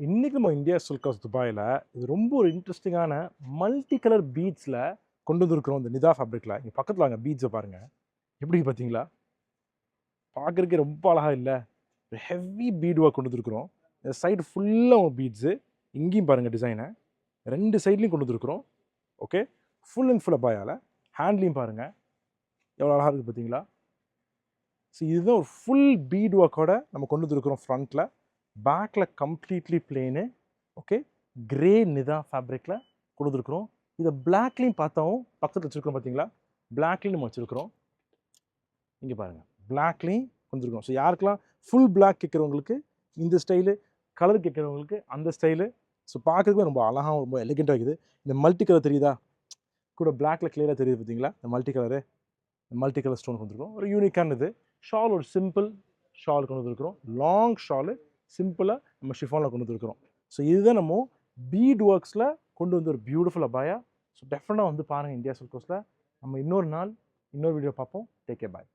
இன்னைக்கு நம்ம India silk house துபாயில இது ரொம்ப ஒரு இன்ட்ரெஸ்டிங்கான மல்டி கலர் பீட்ஸ்ல கொண்டு வந்திருக்கிறோம் இந்த நிதா ஃபேப்ரிக்ல. இங்க பக்கத்துல வாங்க பீட்ஸை பாருங்க. எப்படி பார்த்தீங்களா? பார்க்கறதுக்கே ரொம்ப அழகா இல்ல? ஹெவி பீட் ஒர்க் கொண்டு வந்திருக்கிறோம். இந்த சைடு ஃபுல்லா பீட்ஸு. இங்கேயும் பாருங்க டிசைனை. 2 சைட்லயும் கொண்டு வந்திருக்கிறோம். ஓகே. ஃபுல் அண்ட் ஃபுல் அபாயால. ஹேண்ட்லையும் பாருங்க. எவ்வளோ அழகா இருக்கு பார்த்தீங்களா? ஸோ இதுதான் ஒரு ஃபுல் பீட் ஒர்க்கோட நம்ம கொண்டு வந்திருக்கிறோம் ஃப்ரண்ட்ல. பேக்ல கம்ப்ளீட்லி பிளெயினு. ஓகே. கிரே நிதா ஃபேப்ரிக்ல கொடுத்துருக்குறோம். இதை பிளாக்லையும் பார்த்தோம் பக்கத்தில் வச்சுருக்கோம் பார்த்தீங்களா? பிளாக்லையும் நம்ம வச்சுருக்கிறோம். இங்கே பாருங்கள் பிளாக்லையும் கொடுத்துருக்கோம். ஸோ யாருக்கெல்லாம் ஃபுல் பிளாக் கேட்குறவங்களுக்கு இந்த ஸ்டைலு, கலர் கேட்குறவங்களுக்கு அந்த ஸ்டைலு. ஸோ பார்க்குறதுக்கு ரொம்ப அழகாக ரொம்ப எலிகெண்ட்டாக இருக்குது. இந்த மல்டி கலர் தெரியுதா? கூட பிளாக்ல கிளியராக தெரியுது பார்த்தீங்களா? இந்த multi colour, multi colour stone கொடுத்துருக்கோம். ஒரு யூனிக்கானது. ஷால் ஒரு சிம்பிள் ஷால் கொண்டு வந்துருக்கிறோம். லாங் ஷாலு சிம்பிளாக நம்ம ஷிஃபானில் கொண்டு வந்துருக்கிறோம். ஸோ இதுதான் நம்ம பீட் ஒர்க்ஸில் கொண்டு வந்து ஒரு பியூட்டிஃபுல் அபாயா. ஸோ டெஃபினட்டாக வந்து பாருங்கள் இந்தியா சில்க் ஹவுஸில். நம்ம இன்னொரு நாள் இன்னொரு வீடியோ பார்ப்போம். டேக் கேர், பாய்.